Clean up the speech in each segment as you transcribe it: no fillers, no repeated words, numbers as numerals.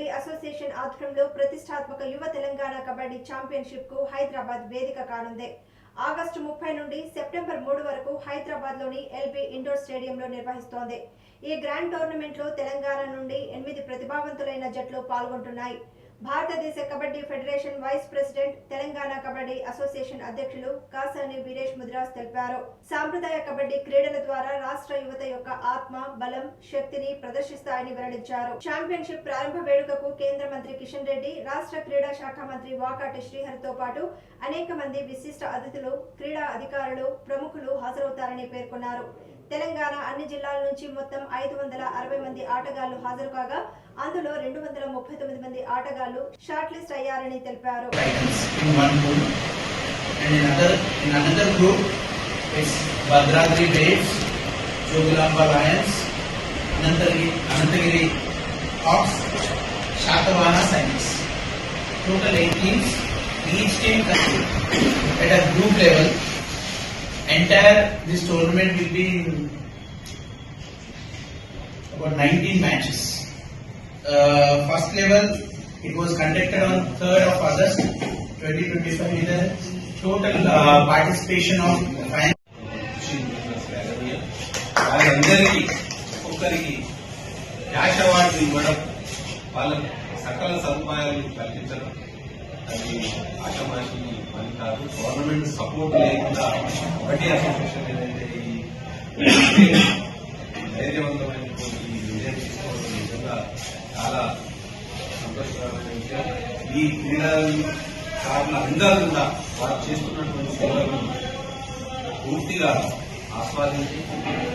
Kabaddi association ఆధ్వర్యంలో ప్రతిష్టాత్మక యువ తెలంగాణ కబడ్డీ ఛాంపియన్షిప్ కు హైదరాబాద్ వేదిక కానుంది. ఆగస్టు 30 నుండి సెప్టెంబర్ 3 వరకు హైదరాబాద్ లోని ఎల్బీ ఇండోర్ స్టేడియంలో నిర్వహిస్తోంది. ఈ గ్రాండ్ టోర్నమెంట్ లో తెలంగాణ నుండి 8 ప్రతిభావంతులైన జట్లు పాల్గొంటున్నాయి. భారతదేశ kabaddi federation vice president, Telangana kabaddi association అధ్యక్షులు కాసాని వీరేష్ ముదిరాజ్ తెలిపారు. సాంప్రదాయ కబడ్డీ క్రీడల ద్వారా రాష్ట్ర యువత యొక్క ఆత్మ, బలం, శక్తిని ప్రదర్శిస్తాయని వెల్లడించారు. ఛాంపియన్షిప్ ప్రారంభ వేడుకకు కేంద్ర మంత్రి కిషన్ రెడ్డి, రాష్ట్ర క్రీడా శాఖ మంత్రి వాకాటి శ్రీహరితో పాటు అనేక మంది విశిష్ట అతిథులు, క్రీడా అధికారులు, ప్రముఖులు హాజరవుతారని పేర్కొన్నారు. తెలంగాణ అన్ని జిల్లాల నుంచి మొత్తం 560 మంది ఆటగాళ్లు హాజరు కాగా అందులో 239 మంది ఆటగాళ్లు షార్ట్ లిస్ట్ అయ్యారని తెలిపారు. Total 8 teams. Each team at a group level. Entire this tournament will be in about 19 matches. First level, it was conducted on 3rd of August 2025 with a total participation of వాళ్ళందరికీ ఒక్కొక్కరికి cash award ఇవ్వడం, వాళ్ళకి సకల సదుపాయాలు కల్పించడం అది ఆషామాషి పని కాదు. గవర్నమెంట్ సపోర్ట్ లేకుండా కబడ్డీ అసోసియేషన్ ఏదైతే ఈ ధైర్యవంతమైన విజయం తీసుకోవడం నిజంగా చాలా సంతోషకరమైన విషయం. ఈ క్రీడాకారులు అందరూ కూడా వారు చేస్తున్నటువంటి సేవలను పూర్తిగా ఆస్వాదించి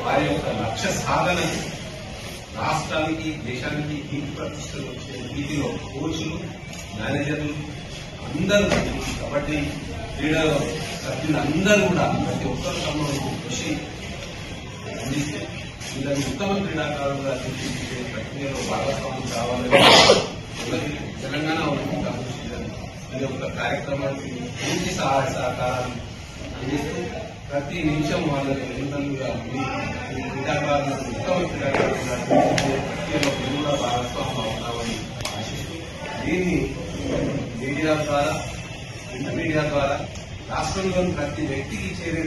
వారి యొక్క లక్ష్య సాధనకు రాష్ట్రానికి, దేశానికి కీర్తి ప్రతిష్టలు వచ్చే రీతిలో కోచ్లు, మేనేజర్లు అందరూ, కబడ్డీ క్రీడా సభ్యులందరూ కూడా ప్రతి ఒక్కరు తమ కృషి అందిస్తే వీళ్ళని ఉత్తమ క్రీడాకారులుగా తీర్చిదిద్దే ప్రక్రియలో భాగస్వామ్యం కావాలని తెలంగాణ ఒలింపిక్ అసోసియేషన్ ఈ యొక్క కార్యక్రమానికి పూర్తి సహాయ సహకారాలు అందిస్తూ ప్రతి నిమిషం వాళ్ళని నిరంతరంగా క్రీడాకారులకు ఉత్తమ క్రీడాకారులుగా తీర్చిదిద్దే ప్రక్రియలో మేము కూడా భాగస్వామ్యం అవుతామని ఆశిస్తూ దీన్ని మీడియా ద్వారా, ఇంటర్ మీడియా ద్వారా రాష్ట్రంలోని ప్రతి వ్యక్తికి చేరే